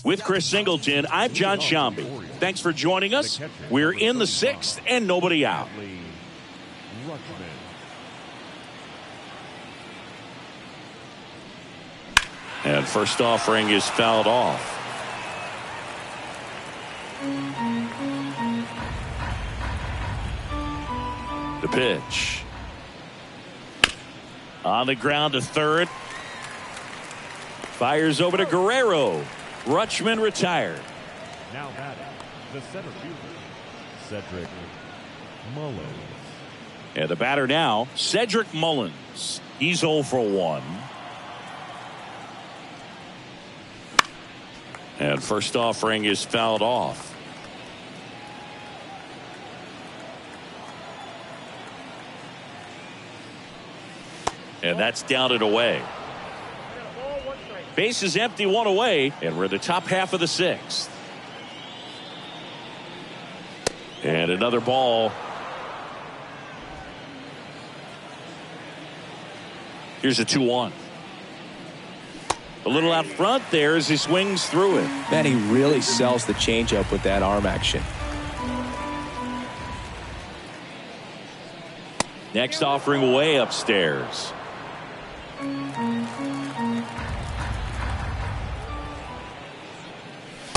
With Chris Singleton, I'm John Shambi. Thanks for joining us. We're in the sixth and nobody out. And first offering is fouled off. The pitch. On the ground to third. Fires over to Guerrero. Rutschman retired. Now batting, the center fielder, Cedric Mullins. And the batter now, Cedric Mullins. He's 0 for 1. And first offering is fouled off. And that's down and away. Base is empty, 1 away, and we're in the top half of the sixth. And another ball. Here's a 2-1. A little out front there as he swings through it. Man, he really sells the changeup with that arm action. Next offering way upstairs.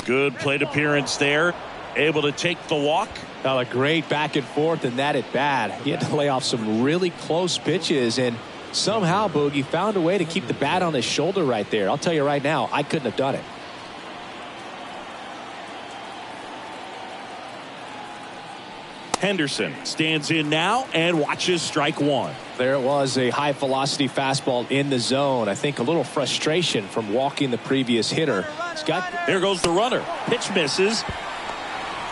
Good plate appearance there. Able to take the walk. Now a great back and forth in that at bat. He had to lay off some really close pitches, and somehow Boogie found a way to keep the bat on his shoulder right there. I'll tell you right now, I couldn't have done it. Henderson stands in now and watches strike one. There it was, a high velocity fastball in the zone. I think a little frustration from walking the previous hitter. There goes the runner. Pitch misses.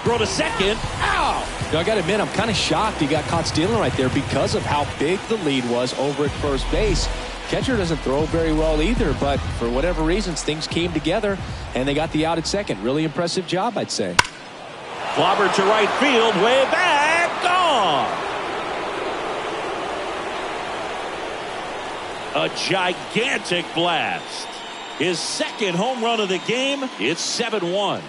Throw to second. Ow! I got to admit, I'm kind of shocked he got caught stealing right there because of how big the lead was over at first base. Catcher doesn't throw very well either, but for whatever reasons, things came together and they got the out at second. Really impressive job, I'd say. Clobbered to right field, way back, gone. A gigantic blast. His second home run of the game. It's 7-1.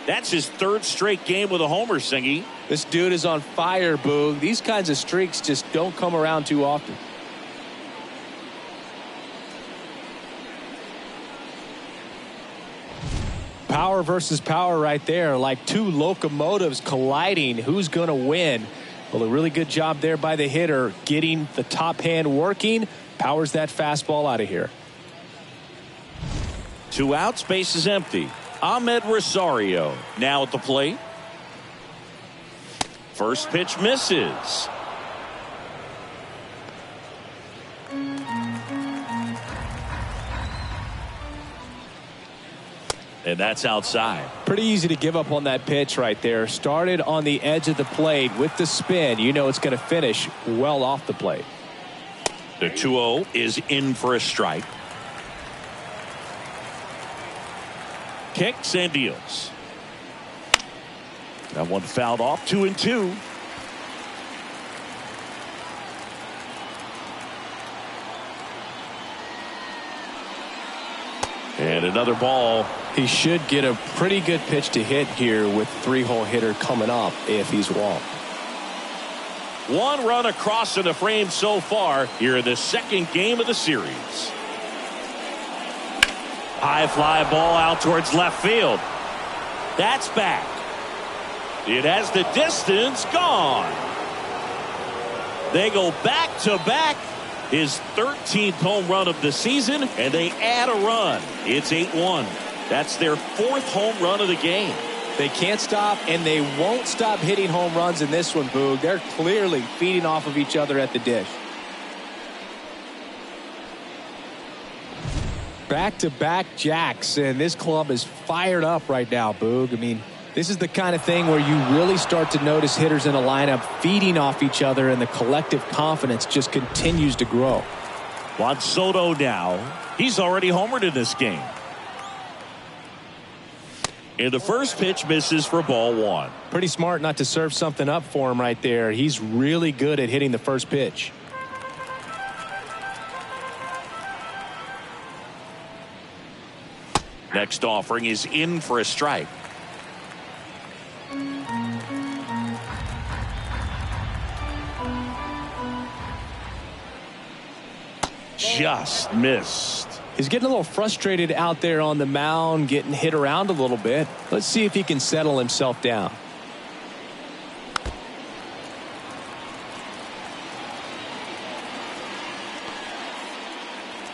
That's his third straight game with a homer, Singy. This dude is on fire, Boog. These kinds of streaks just don't come around too often. Power versus power right there, like two locomotives colliding. Who's going to win? Well, a really good job there by the hitter, getting the top hand working. Powers that fastball out of here. 2 outs, base is empty. Ahmed Rosario now at the plate. First pitch misses. And that's outside. Pretty easy to give up on that pitch right there. Started on the edge of the plate with the spin. You know it's going to finish well off the plate. The 2-0 is in for a strike. Kicks and deals. That one fouled off. 2-2. And another ball. He should get a pretty good pitch to hit here with 3-hole hitter coming up if he's walked. 1 run across in the frame so far here in the second game of the series. High fly ball out towards left field. That's back. It has the distance, gone. They go back to back. His 13th home run of the season, and they add a run. It's 8-1. That's their 4th home run of the game. They can't stop, and they won't stop hitting home runs in this one, Boog. They're clearly feeding off of each other at the dish. Back-to-back jacks, and this club is fired up right now, Boog. I mean, this is the kind of thing where you really start to notice hitters in a lineup feeding off each other, and the collective confidence just continues to grow. Juan Soto now. He's already homered in this game. And the first pitch misses for ball 1. Pretty smart not to serve something up for him right there. He's really good at hitting the first pitch. Next offering is in for a strike. Just missed. He's getting a little frustrated out there on the mound, getting hit around a little bit. Let's see if he can settle himself down.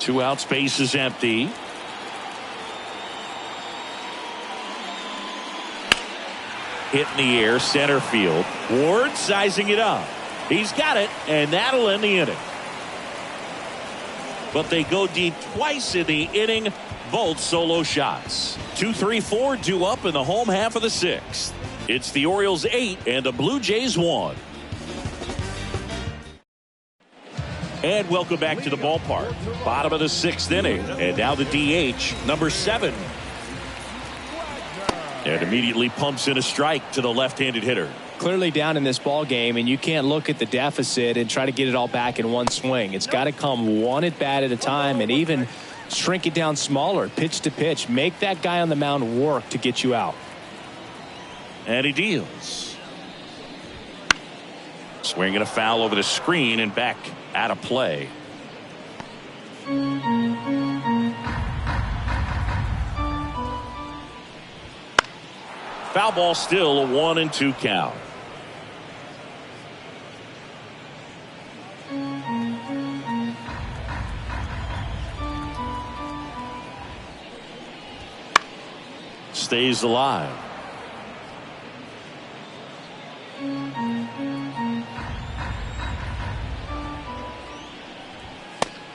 Two out, space is empty. Hit in the air, center field. Ward sizing it up. He's got it, and that'll end the inning. But they go deep twice in the inning, both solo shots. 2, 3, 4 due up in the home half of the sixth. It's the Orioles 8 and the Blue Jays 1. And welcome back to the ballpark. Bottom of the sixth inning, and now the DH, number 7. And immediately pumps in a strike to the left-handed hitter. Clearly down in this ball game, and you can't look at the deficit and try to get it all back in one swing. It's got to come one at bat at a time, and even shrink it down smaller, pitch to pitch. Make that guy on the mound work to get you out. And he deals. Swinging a foul over the screen and back out of play. Foul ball, still a 1-2 count. Stays alive.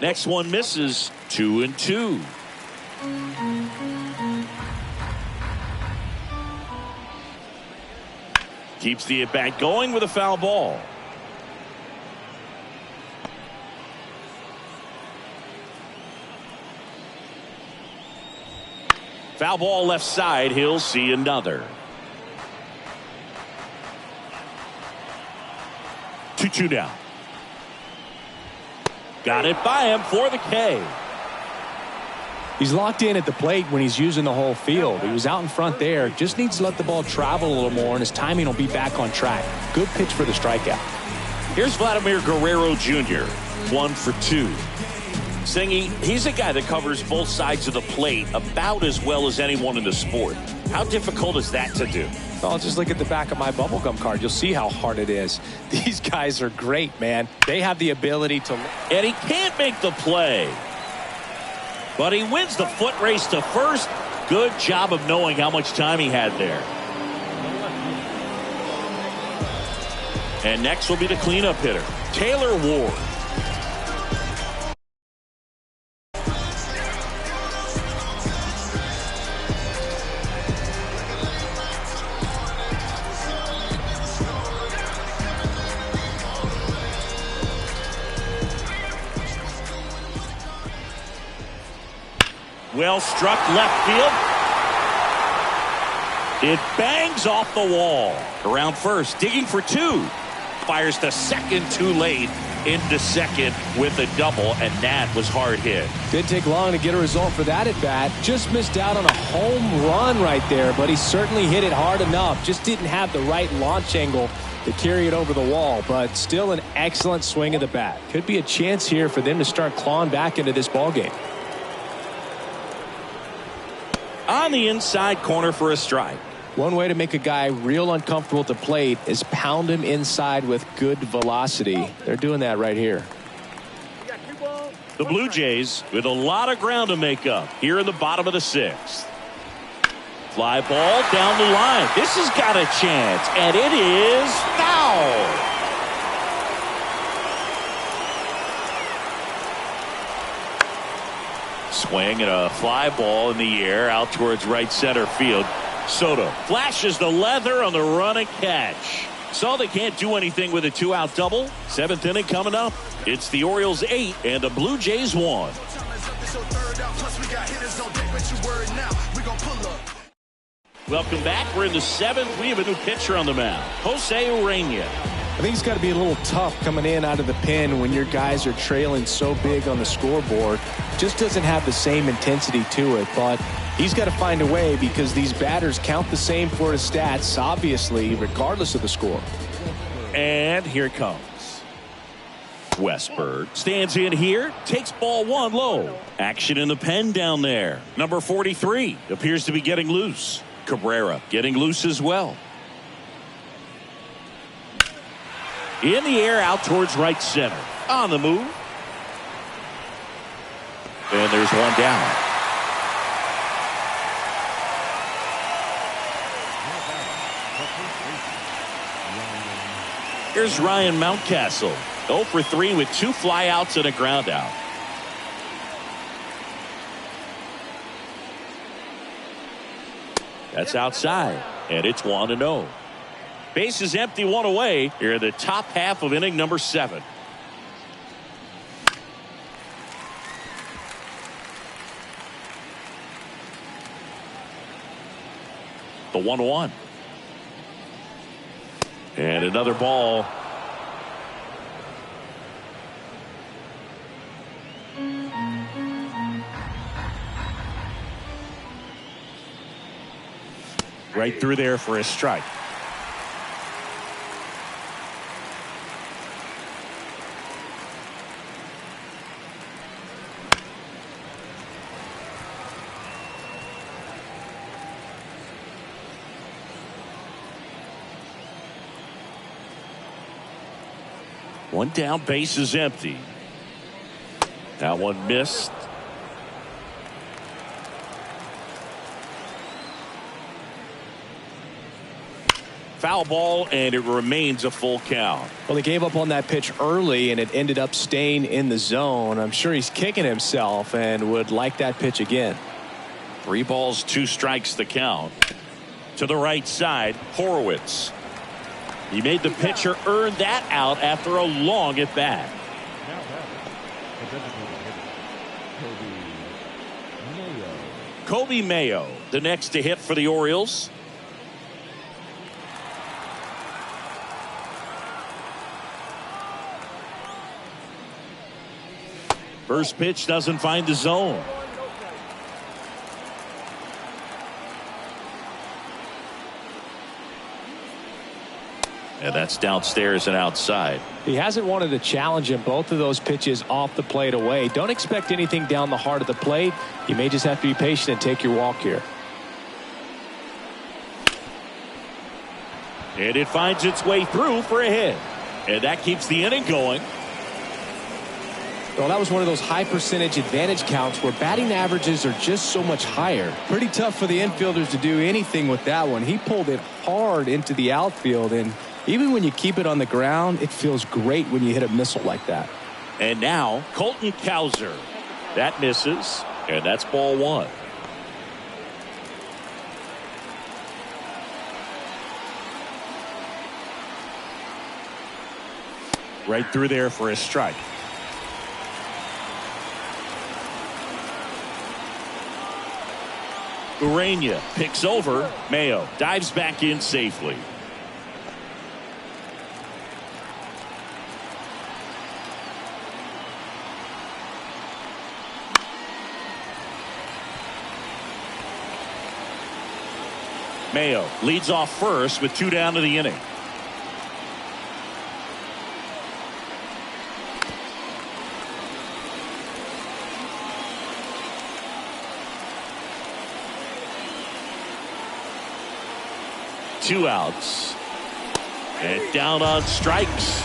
Next one misses. 2-2. Keeps the at bat going with a foul ball. Foul ball left side. He'll see another. 2-2 down. Got it by him for the K. He's locked in at the plate when he's using the whole field. He was out in front there. Just needs to let the ball travel a little more, and his timing will be back on track. Good pitch for the strikeout. Here's Vladimir Guerrero Jr. 1 for 2. Singy, he's a guy that covers both sides of the plate about as well as anyone in the sport. How difficult is that to do? Well, just look at the back of my bubblegum card. You'll see how hard it is. These guys are great, man. They have the ability to... And he can't make the play. But he wins the foot race to first. Good job of knowing how much time he had there. And next will be the cleanup hitter, Taylor Ward. Well struck left field. It bangs off the wall. Around first, digging for 2. Fires to second too late. Into second with a double, and that was hard hit. Didn't take long to get a result for that at bat. Just missed out on a home run right there, but he certainly hit it hard enough. Just didn't have the right launch angle to carry it over the wall, but still an excellent swing of the bat. Could be a chance here for them to start clawing back into this ball game. On the inside corner for a strike. One way to make a guy real uncomfortable at the plate is pound him inside with good velocity. They're doing that right here. The Blue Jays with a lot of ground to make up here in the bottom of the sixth. Fly ball down the line. This has got a chance, and it is foul. Swing and a fly ball in the air out towards right center field. Soto flashes the leather on the run and catch. So they can't do anything with a 2-out double. 7th inning coming up. It's the Orioles 8 and the Blue Jays 1. Welcome back. We're in the 7th. We have a new pitcher on the mound, Jose Urena. I think it's got to be a little tough coming in out of the pen when your guys are trailing so big on the scoreboard. Just doesn't have the same intensity to it, but He's got to find a way because these batters count the same for his stats, obviously, regardless of the score. And here it comes. Westberg stands in here, takes ball one low. Action in the pen down there. Number 43 appears to be getting loose. Cabrera getting loose as well. In the air out towards right center. On the move. And there's one down. Here's Ryan Mountcastle. 0 for 3 with 2 flyouts and a ground out. That's outside, and it's 1-0. Base is empty, 1 away. Here in the top half of inning number 7. The 1-1. And another ball. Right through there for a strike. One down, base is empty. That one missed. Foul ball, and it remains a full count. Well, he gave up on that pitch early, and it ended up staying in the zone. I'm sure he's kicking himself and would like that pitch again. 3 balls, 2 strikes the count. To the right side, Horowitz. He made the pitcher earn that out after a long at bat. Now batting, the designated hitter, Kobe Mayo, the next to hit for the Orioles. First pitch doesn't find the zone. And that's downstairs and outside. He hasn't wanted to challenge him. Both of those pitches off the plate away. Don't expect anything down the heart of the plate. You may just have to be patient and take your walk here. And it finds its way through for a hit. And that keeps the inning going. Well, that was one of those high percentage advantage counts where batting averages are just so much higher. Pretty tough for the infielders to do anything with that one. He pulled it hard into the outfield, and even when you keep it on the ground, it feels great when you hit a missile like that. And now Colton Cowser. That misses, and that's ball 1. Right through there for a strike. Urania picks over. Mayo dives back in safely. Mayo leads off first with 2 down to the inning. Two outs. And down on strikes.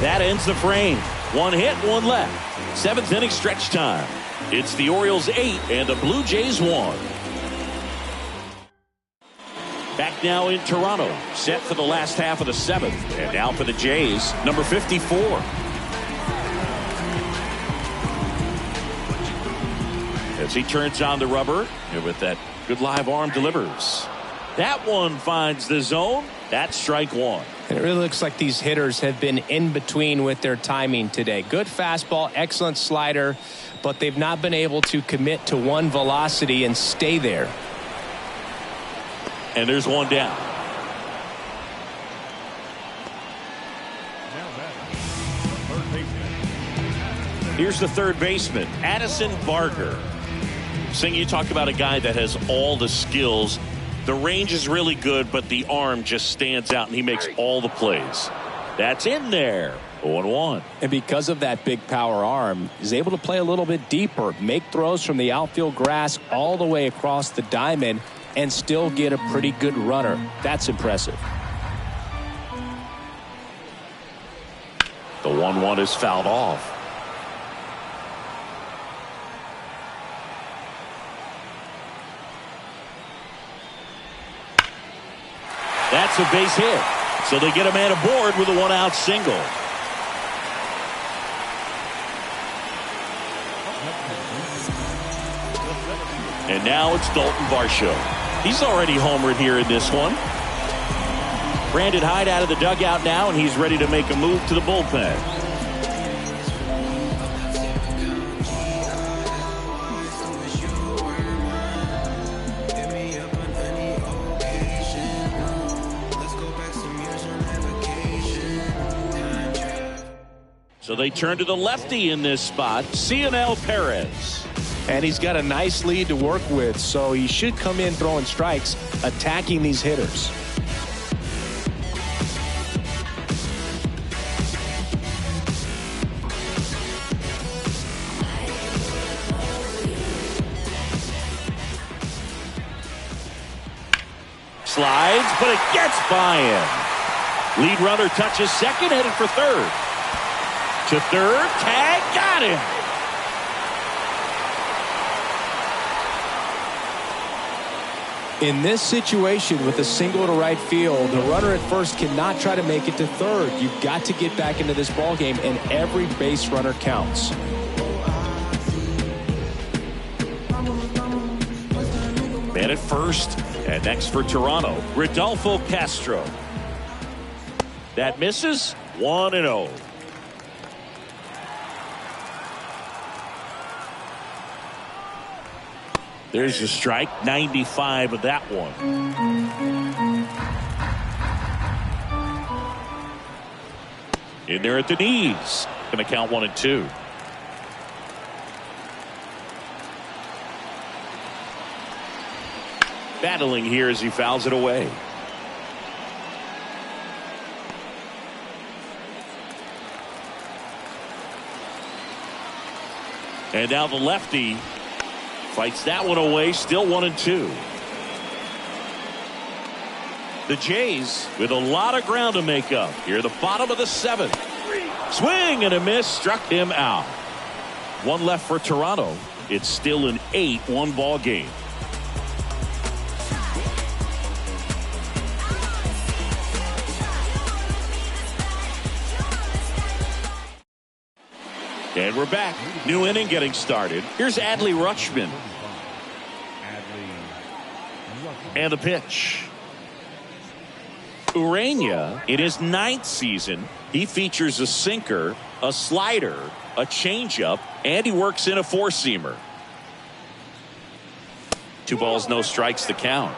That ends the frame. 1 hit, 1 left. 7th inning stretch time. It's the Orioles 8 and the Blue Jays 1. Back now in Toronto. Set for the last half of the 7th. And now for the Jays, number 54. As he turns on the rubber. And with that good live arm delivers. That one finds the zone. That's strike 1. And it really looks like these hitters have been in between with their timing today. Good fastball, excellent slider, but they've not been able to commit to one velocity and stay there. And there's one down. now batting, third baseman. Here's the third baseman, Addison Barger. Sing, you talk about a guy that has all the skills. The range is really good, but the arm just stands out, and he makes all the plays. That's in there. 0-1. And because of that big power arm, he's able to play a little bit deeper, make throws from the outfield grass all the way across the diamond, and still get a pretty good runner. That's impressive. The 1-1 is fouled off. That's a base hit. So they get a man aboard with a one-out single. And now it's Dalton Varsho. He's already homered here in this one. Brandon Hyde out of the dugout now, and he's ready to make a move to the bullpen. So they turn to the lefty in this spot, Cionel Perez. And he's got a nice lead to work with, so he should come in throwing strikes, attacking these hitters. Slides, but it gets by him. Lead runner touches second, headed for third. To third, tag, got him. In this situation with a single to right field, the runner at first cannot try to make it to third. You've got to get back into this ball game, and every base runner counts. Man at first, and next for Toronto, Rodolfo Castro. That misses. 1-0. There's a strike, 95 of that one. In there at the knees. Going to count 1-2. Battling here as he fouls it away. And now the lefty fights that one away, still 1-2. The Jays with a lot of ground to make up here, the bottom of the seventh. Swing and a miss, struck him out. One left for Toronto. It's still an 8-1 ball game. And we're back. New inning getting started. Here's Adley Rutschman. And the pitch. Urania, in his 9th season, he features a sinker, a slider, a changeup, and he works in a four-seamer. 2 balls, no strikes to count.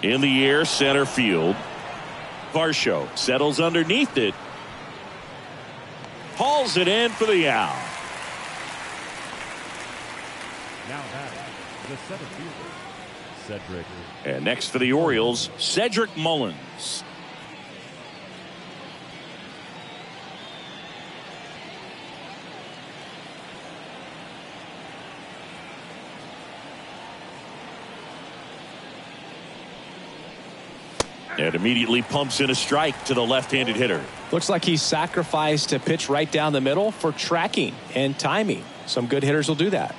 In the air, center field. Varsho settles underneath it. Hauls it in for the out. Now batting, the center fielder, Cedric. And next for the Orioles, Cedric Mullins. And immediately pumps in a strike to the left-handed hitter. Looks like he sacrificed a pitch right down the middle for tracking and timing. Some good hitters will do that.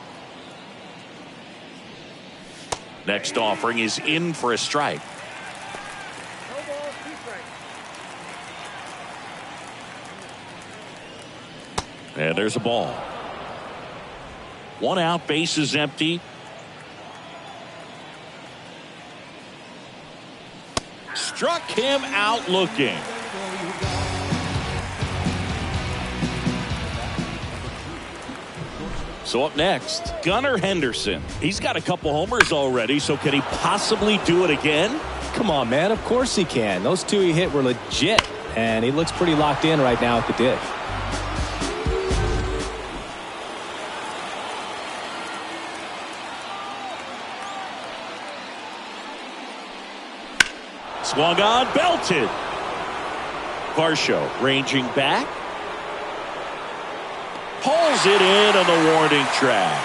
Next offering is in for a strike. And there's a ball. 1 out, base is empty. Struck him out looking. So up next, Gunnar Henderson. He's got a couple homers already, so can he possibly do it again? Come on, man. Of course he can. Those two he hit were legit, and he looks pretty locked in right now at the dish. Swung on, belted. Varsho ranging back. Pulls it in on the warning track.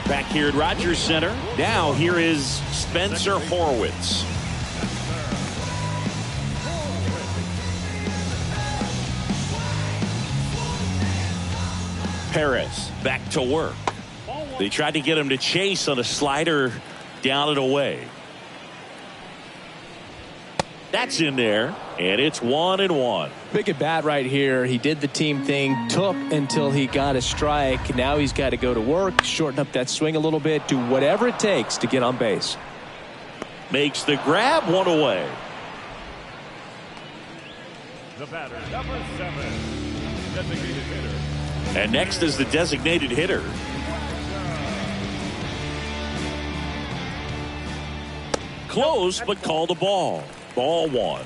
Back here at Rogers Center. Now here is Spencer Horwitz. Perez back to work. They tried to get him to chase on a slider down and away. That's in there, and it's 1-1. Big at bat right here. He did the team thing, took until he got a strike. Now he's got to go to work, shorten up that swing a little bit, do whatever it takes to get on base. Makes the grab, 1 away. The batter, number 7, designated hitter. And next is the designated hitter. Close, but called a ball. Ball 1.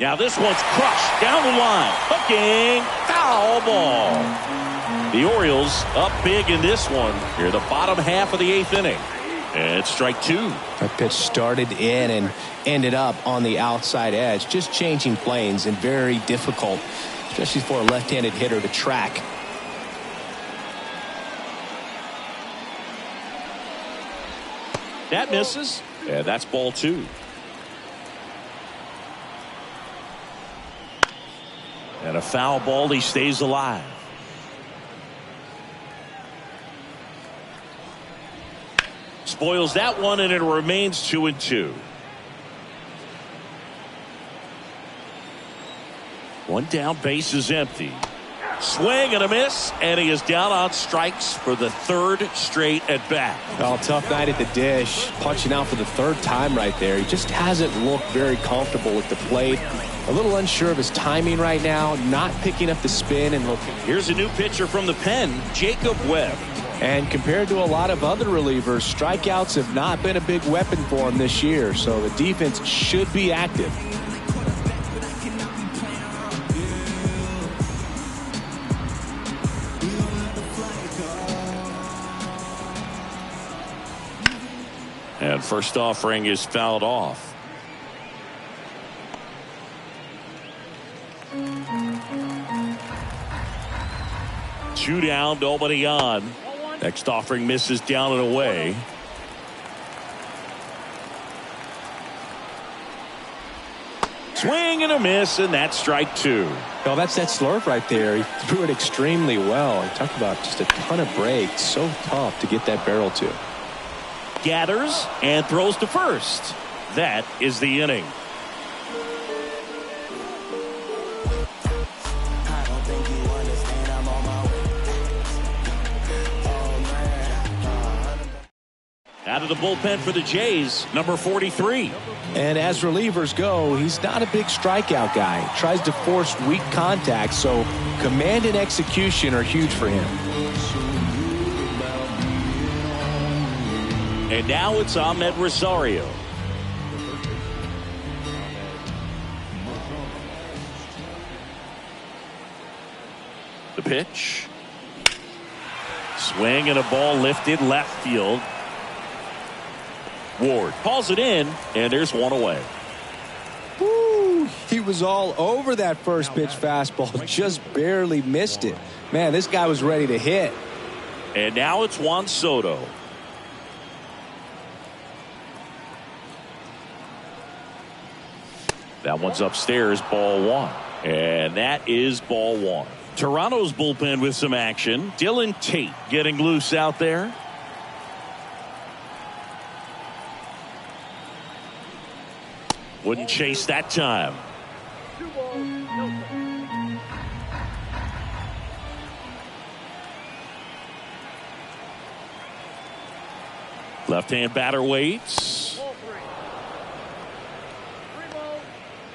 Now this one's crushed down the line. Hooking, foul ball. The Orioles up big in this one. Here the bottom half of the 8th inning. And strike 2. That pitch started in and ended up on the outside edge. Just changing planes and very difficult, especially for a left-handed hitter to track. That misses. And that's ball 2. And a foul ball. He stays alive. Spoils that one, and it remains 2-2. One down, base is empty. Swing and a miss, and he is down on strikes for the 3rd straight at bat. Oh, tough night at the dish. Punching out for the 3rd time right there. He just hasn't looked very comfortable with the plate. A little unsure of his timing right now. Not picking up the spin and looking. Here's a new pitcher from the pen, Jacob Webb. And compared to a lot of other relievers, strikeouts have not been a big weapon for him this year. So the defense should be active. And first offering is fouled off. Two down, nobody on. Next offering misses down and away. Swing and a miss, and that's strike 2. Well, that's that slurve right there. He threw it extremely well. He talked about just a ton of breaks. So tough to get that barrel to. Gathers and throws to first. That is the inning. Out of the bullpen for the Jays, number 43. And as relievers go, he's not a big strikeout guy. He tries to force weak contact, so command and execution are huge for him. And now it's Ahmed Rosario. The pitch. Swing and a ball lifted left field. Ward calls it in, and there's 1 away. Woo, he was all over that first pitch fastball, just barely missed it. Man, this guy was ready to hit. And now it's Juan Soto. That one's upstairs, ball 1. And that is ball 1. Toronto's bullpen with some action. Dylan Tate getting loose out there. Wouldn't chase that time. Left-hand batter waits. Ball 3. 3 balls,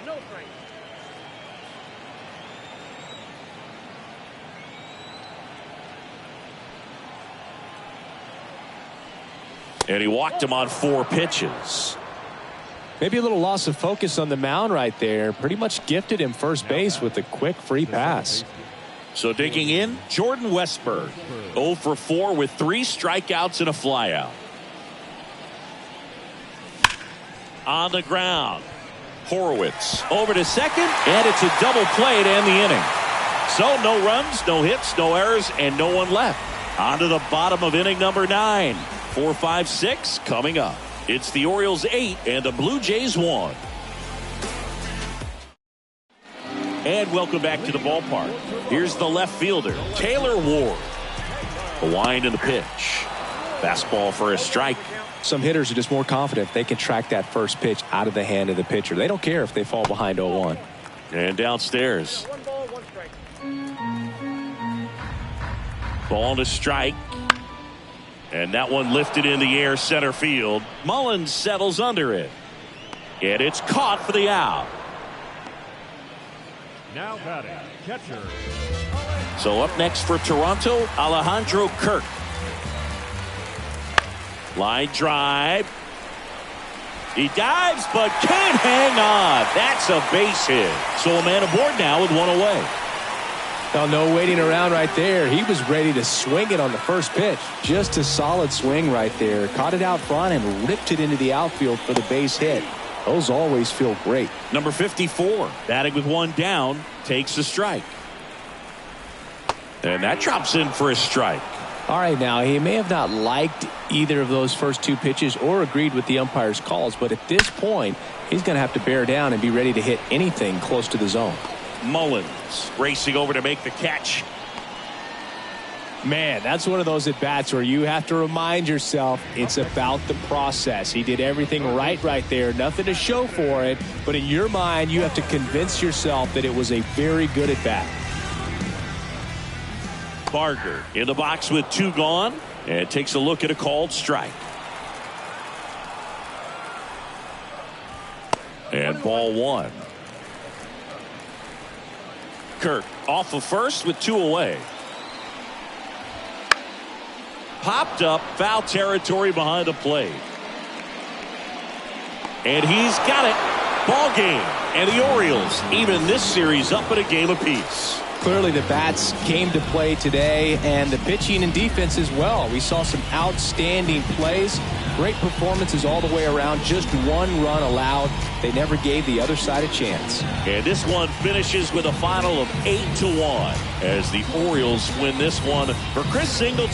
no strikes. And he walked him on 4 pitches. Maybe a little loss of focus on the mound right there. Pretty much gifted him first base with a quick free pass. So digging in, Jordan Westberg, 0 for 4 with 3 strikeouts and a flyout. On the ground, Horowitz over to second, and it's a double play to end the inning. So no runs, no hits, no errors, and no one left. On to the bottom of inning number 9. 4, 5, 6 coming up. It's the Orioles 8 and the Blue Jays 1. And welcome back to the ballpark. Here's the left fielder, Taylor Ward. The wind and the pitch. Fastball for a strike. Some hitters are just more confident if they can track that first pitch out of the hand of the pitcher. They don't care if they fall behind 0-1. And downstairs. 1 ball, 1 strike. Ball to strike. And that one lifted in the air center field. Mullins settles under it. And it's caught for the out. Now batting, catcher. So up next for Toronto, Alejandro Kirk. Line drive. He dives but can't hang on. That's a base hit. So a man aboard now with 1 away. Oh, no waiting around right there. He was ready to swing it on the first pitch. Just a solid swing right there. Caught it out front and ripped it into the outfield for the base hit. Those always feel great. Number 54, batting with 1 down, takes a strike. And that drops in for a strike. All right, now, he may have not liked either of those first 2 pitches or agreed with the umpire's calls, but at this point, he's going to have to bear down and be ready to hit anything close to the zone. Mullins racing over to make the catch. Man, that's one of those at-bats where you have to remind yourself it's about the process. He did everything right there. Nothing to show for it. But in your mind, you have to convince yourself that it was a very good at-bat. Barger in the box with 2 gone. And takes a look at a called strike. And ball 1. Kirk off of first with 2 away. Popped up, foul territory behind the plate. And he's got it. Ball game. And the Orioles even this series up at a game apiece. Clearly the bats came to play today, and the pitching and defense as well. We saw some outstanding plays. Great performances all the way around. Just 1 run allowed. They never gave the other side a chance. And this one finishes with a final of 8-1 as the Orioles win this one. For Chris Singleton.